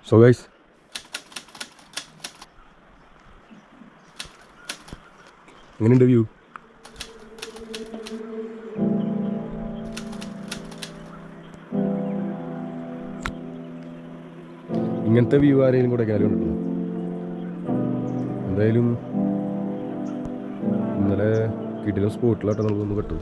So guys, എങ്ങനെയുണ്ട് view? ഇങ്ങനത്തെ view ആരെങ്കിലും കൊടൈക്കനാൽ കണ്ടിട്ടുണ്ടോ? എന്തായാലും ഇന്നലെ കിടിലം സ്പോട്ടിലാട്ടോ നമുക്കൊന്ന് പെട്ടു.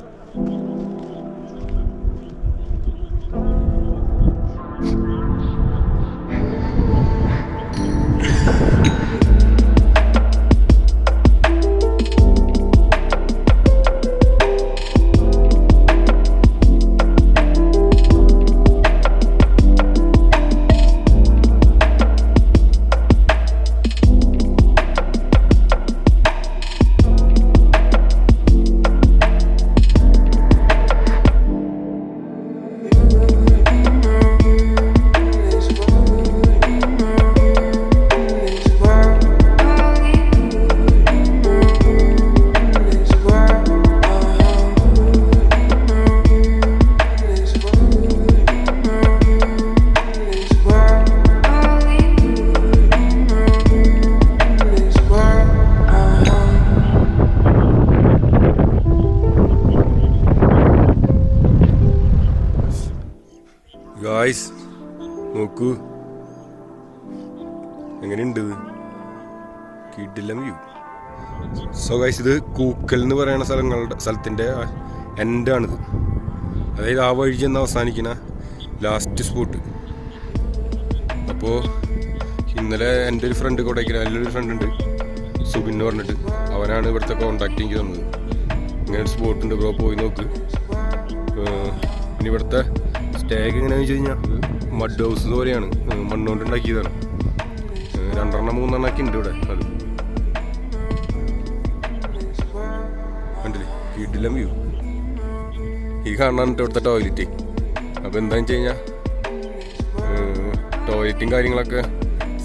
ഗായ്സ് നോക്കൂ, എങ്ങനെയുണ്ട്? കിടിലം വ്യൂ. സോ ഗായ്സ്, ഇത് കൂക്കൽ എന്ന് പറയുന്ന സ്ഥലത്തിൻ്റെ എൻഡാണിത്. അതായത് ആ വഴി ചെന്ന് അവസാനിക്കുന്ന ലാസ്റ്റ് സ്പോട്ട്. അപ്പോൾ ഇന്നലെ എൻ്റെ ഒരു ഫ്രണ്ട് കൊടൈക്കനാലിലൊരു ഫ്രണ്ട് ഉണ്ട്, സുബിൻ എന്ന് പറഞ്ഞിട്ട്. അവനാണ് ഇവിടുത്തെ കോൺടാക്ട് എനിക്ക് തന്നത്. ഇങ്ങനെ ഒരു സ്പോട്ടുണ്ട് ബ്രോ, പോയി നോക്ക്. പിന്നെ ഇവിടുത്തെ സ്റ്റേക്ക് എങ്ങനെയാണെന്ന് വെച്ച് കഴിഞ്ഞാൽ മഡ് ഹൗസ് പോലെയാണ്, മണ്ണുകൊണ്ട് ഉണ്ടാക്കിയതാണ്. 2-3 ഒക്കെ ഉണ്ട് ഇവിടെ. അത് കണ്ടില്ലേ, കിടിലം വ്യൂ. ഈ കാണാൻ ഇവിടുത്തെ ടോയ്ലറ്റ്. അപ്പോൾ എന്താണെന്ന് വെച്ച് കഴിഞ്ഞാൽ ടോയ്ലറ്റും കാര്യങ്ങളൊക്കെ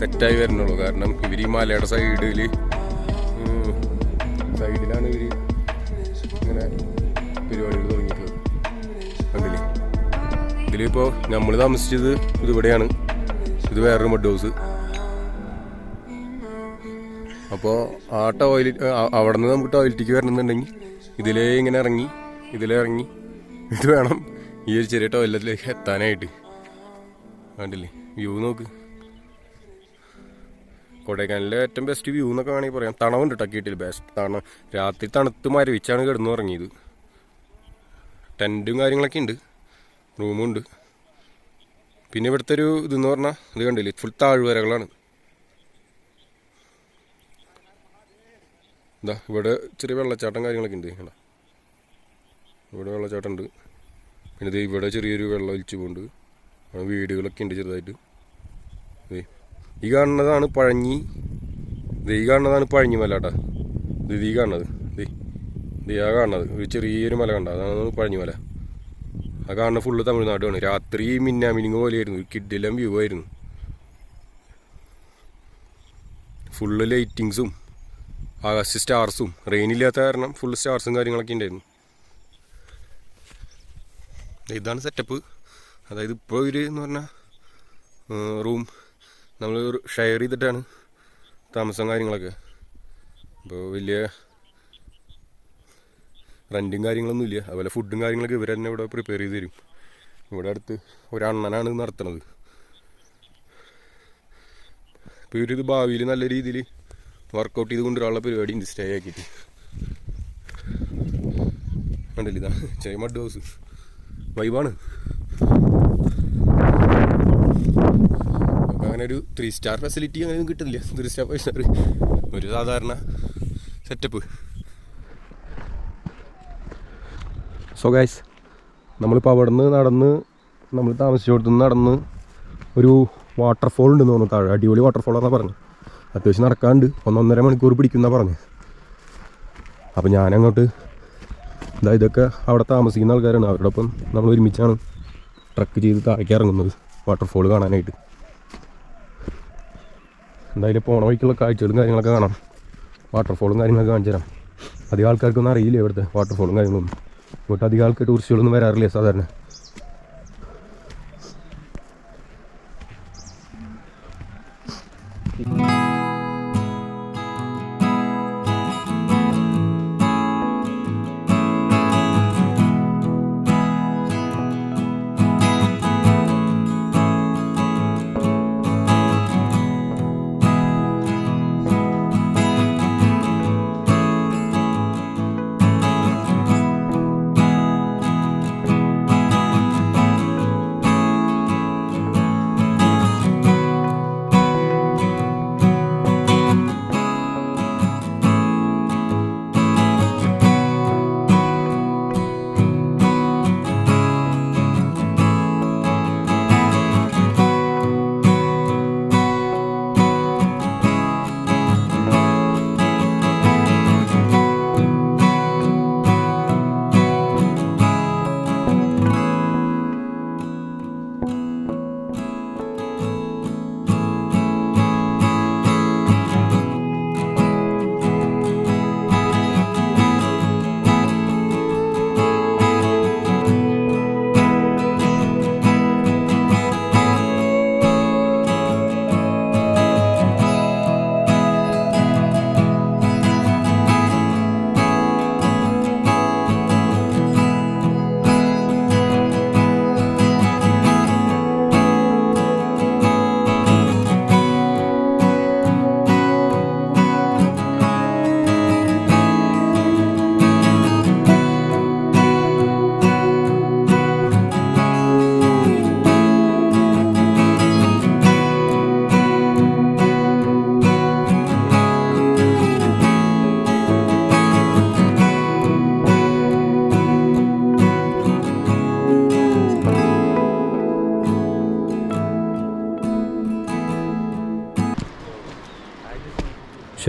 സെറ്റായി വരുന്നുള്ളൂ. കാരണം ഇവർ ഈ മലയുടെ സൈഡിലാണ് ഇവർ ഇങ്ങനെ പരിപാടികൾ തുടങ്ങിയിട്ടുള്ളത്. കണ്ടില്ലേ, ഇതിലിപ്പോൾ നമ്മൾ താമസിച്ചത് ഇതിവിടെയാണ്. ഇത് വേറൊരു മഡ് ഹൗസ്. അപ്പോൾ ആ ടോയ്ലറ്റ്, അവിടെ നിന്ന് നമുക്ക് ടോയ്ലറ്റിലേക്ക് വരണമെന്നുണ്ടെങ്കിൽ ഇതിലേ ഇറങ്ങി ഇത് വേണം ഈ ഒരു ചെറിയ ടോയ്ലറ്റിലേക്ക് എത്താനായിട്ട്. കണ്ടില്ലേ വ്യൂ നോക്ക്. കൊടൈക്കനാലിലെ ഏറ്റവും ബെസ്റ്റ് വ്യൂ എന്നൊക്കെ വേണമെങ്കിൽ പറയാം. തണവുണ്ട് ടക്കിയിട്ടില്ല, ബെസ്റ്റ് രാത്രി തണുത്ത് മരവിച്ചാണ് കിടന്നു ഇറങ്ങിയത്. ടെൻറ്റും കാര്യങ്ങളൊക്കെ ഉണ്ട്, റൂമുണ്ട്. പിന്നെ ഇവിടുത്തെ ഒരു ഇതെന്ന് പറഞ്ഞാൽ ഇത് കണ്ടില്ലേ, ഫുൾ താഴ്വരകളാണ്. എന്താ ഇവിടെ ചെറിയ വെള്ളച്ചാട്ടം കാര്യങ്ങളൊക്കെ ഉണ്ട്. കണ്ടോ, ഇവിടെ വെള്ളച്ചാട്ടം ഉണ്ട്. പിന്നെ ഇത് ഇവിടെ ചെറിയൊരു വെള്ളം ഒലിച്ചു പോകുന്നുണ്ട്. വീടുകളൊക്കെ ഉണ്ട് ചെറുതായിട്ട്. ഈ കാണുന്നതാണ് പഴഞ്ഞി. ഈ കാണുന്നതാണ് പഴഞ്ഞി മല കേട്ടോ. ഈ കാണുന്നത് ആ കാണുന്നത് ഒരു ചെറിയൊരു മല കണ്ട, അതാണ് പഴഞ്ഞി മല. ആ കാണുന്ന ഫുള്ള് തമിഴ്നാടാണ്. രാത്രി മിന്നാമിനിങ് പോലെയായിരുന്നു, ഒരു കിടിലം വ്യൂ ആയിരുന്നു. ഫുള്ള് ലൈറ്റിങ്സും ആകാശ സ്റ്റാർസും. റെയിനില്ലാത്ത കാരണം ഫുള്ള് സ്റ്റാർസും കാര്യങ്ങളൊക്കെ ഉണ്ടായിരുന്നു. ഇതാണ് സെറ്റപ്പ്. അതായത് ഇപ്പോൾ ഇവർ എന്ന് പറഞ്ഞാൽ റൂം നമ്മൾ ഷെയർ ചെയ്തിട്ടാണ് താമസം കാര്യങ്ങളൊക്കെ. അപ്പോൾ വലിയ റെൻറ്റും കാര്യങ്ങളൊന്നും ഇല്ല. അതുപോലെ ഫുഡും കാര്യങ്ങളൊക്കെ ഇവർ തന്നെ ഇവിടെ പ്രിപ്പയർ ചെയ്ത് തരും. ഇവിടെ അടുത്ത് ഒരണ്ണനാണ് നടത്തുന്നത്. അപ്പോൾ ഇവരിത് ഭാവിയിൽ നല്ല രീതിയിൽ വർക്കൗട്ട് ചെയ്ത് കൊണ്ടുവരാനുള്ള പരിപാടി ഉണ്ട്, സ്റ്റേ ആക്കിയിട്ട്. കണ്ടില്ല, ഇതാണ് ചെറിയ മഡ് ഹൗസ്. വൈബാണ്. അപ്പോൾ അങ്ങനെ ഒരു 3 സ്റ്റാർ ഫെസിലിറ്റി അങ്ങനെയൊന്നും കിട്ടുന്നില്ല. 3 സ്റ്റാർ 5 സ്റ്റാർ ഒരു സാധാരണ സെറ്റപ്പ്. സോ ഗൈസ്, നമ്മളിപ്പോൾ അവിടെ നിന്ന് നടന്ന് നമ്മൾ താമസിച്ചിടത്തുനിന്ന് നടന്ന് ഒരു വാട്ടർഫോൾ ഉണ്ടെന്ന് തോന്നുന്നു താഴെ. അടിപൊളി വാട്ടർഫോളാണെന്നാണ് പറഞ്ഞത്. അത്യാവശ്യം നടക്കാണ്ട് 1-1.5 മണിക്കൂർ പിടിക്കുന്ന പറഞ്ഞത്. അപ്പോൾ ഞാനങ്ങോട്ട് ഇതൊക്കെ അവിടെ താമസിക്കുന്ന ആൾക്കാരാണ്. അവരോടൊപ്പം നമ്മൾ ഒരുമിച്ചാണ് ട്രക്ക് ചെയ്ത് താഴേക്ക് ഇറങ്ങുന്നത് വാട്ടർഫോൾ കാണാനായിട്ട്. എന്തായാലും പോണ വഴിക്കുള്ള കാഴ്ചകളും കാര്യങ്ങളൊക്കെ കാണാം. വാട്ടർഫോളും കാര്യങ്ങളൊക്കെ കാണിച്ചു തരാം. അധികം ആൾക്കാർക്കൊന്നും അറിയില്ല ഇവിടുത്തെ വാട്ടർഫോളും കാര്യങ്ങളൊന്നും. ഇങ്ങോട്ട് അധികം ആൾക്ക് ടൂറിസ്റ്റുകളൊന്നും വരാറില്ല സാധാരണ. പക്ഷെ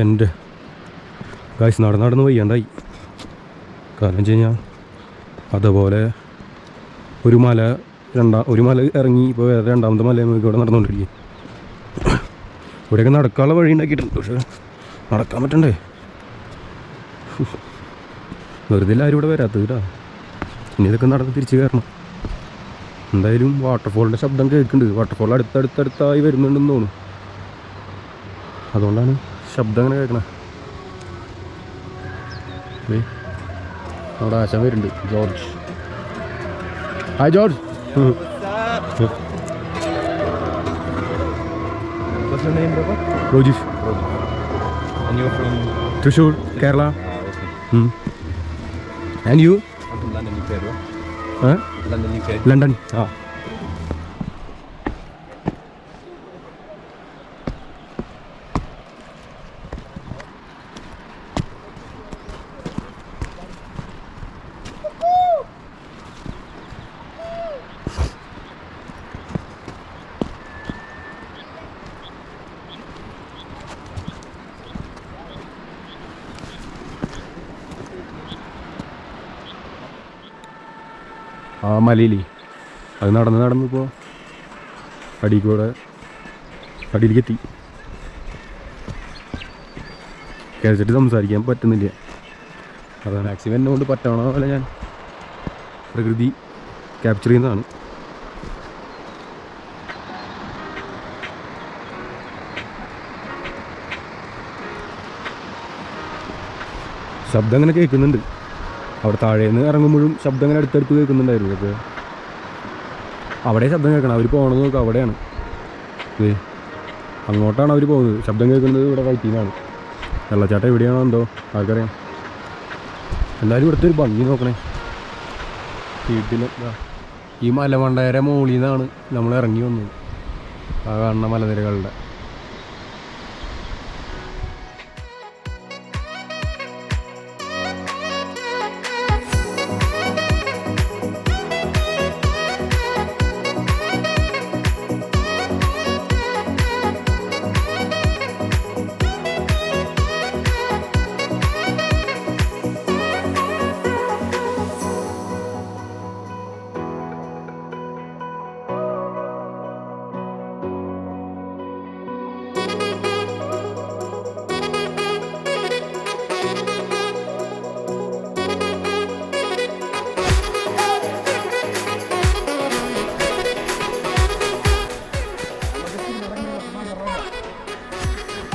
എൻ്റെ ഗായ്സ് നടന്ന് വയ്യാണ്ടായി. കാരണം വെച്ച് കഴിഞ്ഞാൽ അതുപോലെ ഒരു മല ഇറങ്ങി ഇപ്പോൾ വേറെ രണ്ടാമത്തെ മല ഇവിടെ നടന്നുകൊണ്ടിരിക്കും. ഇവിടെയൊക്കെ നടക്കാനുള്ള വഴി ഉണ്ടാക്കിയിട്ടുണ്ട്, പക്ഷെ നടക്കാൻ പറ്റണ്ടേ. വെറുതെ എല്ലാവരും ഇവിടെ വരാത്തത് കേട്ടോ. ഇനി ഇതൊക്കെ നടന്ന് തിരിച്ച് കയറണം. എന്തായാലും വാട്ടർഫോളിൻ്റെ ശബ്ദം കേൾക്കുന്നുണ്ട്. വാട്ടർഫോൾ അടുത്തടുത്തായി വരുന്നുണ്ടെന്ന് തോന്നുന്നു. അതുകൊണ്ടാണ് ശബ്ദം അങ്ങനെ കേൾക്കണേ. അവിടെ ആശാൻ വരുന്നുണ്ട്, George. Hi George. What's your name, brother? Rojish. And you're from? Thrissur, Kerala. Okay. And you? I'm from London, UK, bro. Huh? London, UK. London. Ah. ആ മലയിലേ അത് നടന്നിപ്പോൾ അടിയിലേക്ക് എത്തി. കഴിച്ചിട്ട് സംസാരിക്കാൻ പറ്റുന്നില്ല. അത് മാക്സിമം എന്നെ കൊണ്ട് പറ്റണ പോലെ ഞാൻ പ്രകൃതി ക്യാപ്ചർ ചെയ്യുന്നതാണ്. ശബ്ദം അങ്ങനെ കേൾക്കുന്നുണ്ട്. അവിടെ താഴേന്ന് ഇറങ്ങുമ്പോഴും ശബ്ദം അങ്ങനെ അടുത്തടുത്ത് കേൾക്കുന്നുണ്ടായിരുന്നു. അതൊക്കെ അവിടെ ശബ്ദം കേൾക്കണം. അവർ പോകണമെന്ന് നോക്കുക, അവിടെയാണ്. അങ്ങോട്ടാണ് അവർ പോകുന്നത്. ശബ്ദം കേൾക്കുന്നത് ഇവിടെ വൈറ്റിന്നാണ്. വെള്ളച്ചാട്ടം എവിടെയാണോ എന്തോ ആർക്കറിയാം. എല്ലാവരും ഇവിടുത്തെ ഒരു ഭംഗി നോക്കണേ. വീട്ടിൽ ഈ മലമണ്ടയുടെ മുകളിൽ നിന്നാണ് നമ്മൾ ഇറങ്ങി വന്നത്. ആ കാണുന്ന മലനിരകളുടെ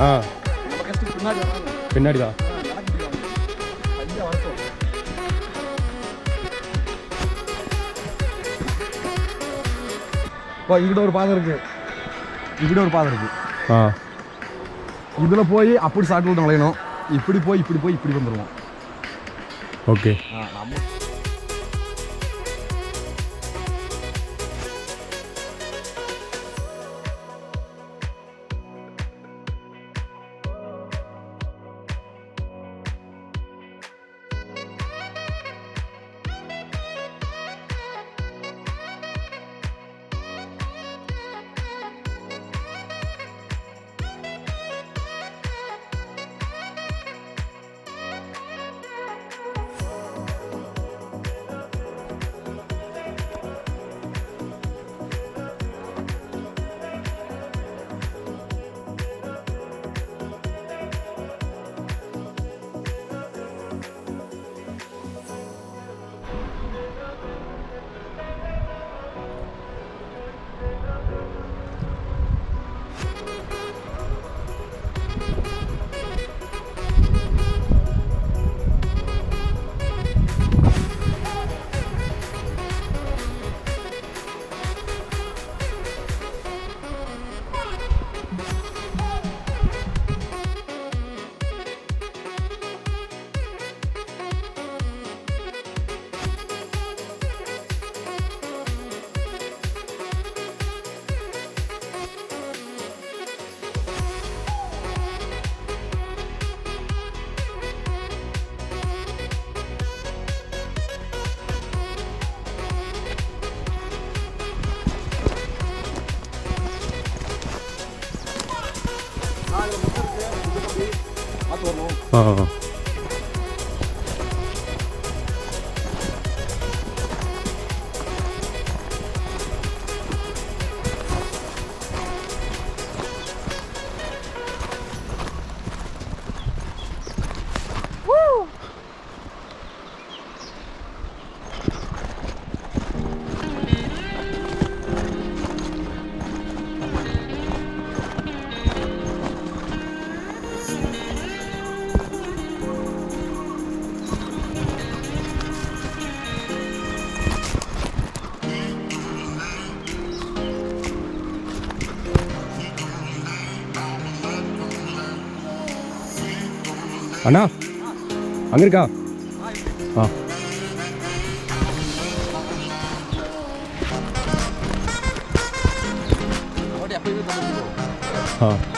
ஆ நம்ம கஷ்டம் பின்னாடி வராங்க. பின்னாடி தான். நடக்க முடியாது. ஐயா வரட்டும். இப்போ இங்கிட்ட ஒரு பாதை இருக்கு, இங்கிட்ட ஒரு பாதை இருக்கு. ஆ இதில் போய் அப்படி சாட்டு விட்டு நுழையணும். இப்படி போய் இப்படி வந்துடுவோம். ஓகே. நம்ம ஆ அண்ணா அங்கே இருக்கா? ஆ எப்பயுமே தமிழ் ஆ